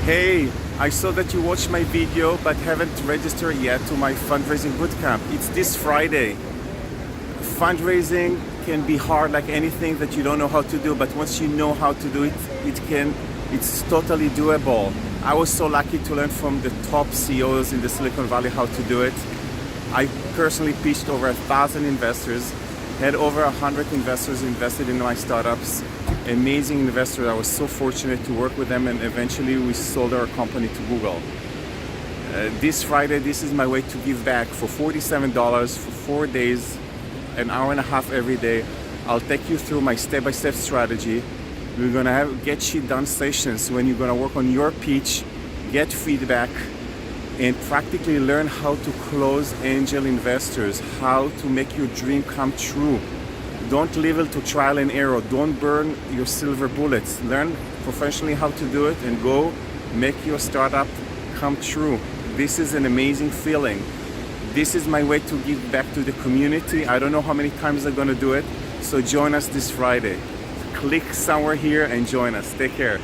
Hey, I saw that you watched my video but haven't registered yet to my fundraising bootcamp. It's this Friday. Fundraising can be hard like anything that you don't know how to do, but once you know how to do it, it's totally doable. I was so lucky to learn from the top CEOs in the Silicon Valley how to do it. I personally pitched over 1,000 investors, had over 100 investors invested in my startups. Amazing investors. I was so fortunate to work with them, and eventually we sold our company to Google. This Friday, this is my way to give back for $47 for 4 days, an hour and a half every day. I'll take you through my step-by-step strategy. We're gonna have get shit done sessions when you're gonna work on your pitch, get feedback, and practically learn how to close angel investors, how to make your dream come true. Don't leave it to trial and error. Don't burn your silver bullets. Learn professionally how to do it and go make your startup come true. This is an amazing feeling. This is my way to give back to the community. I don't know how many times I'm gonna do it, so join us this Friday. Click somewhere here and join us. Take care.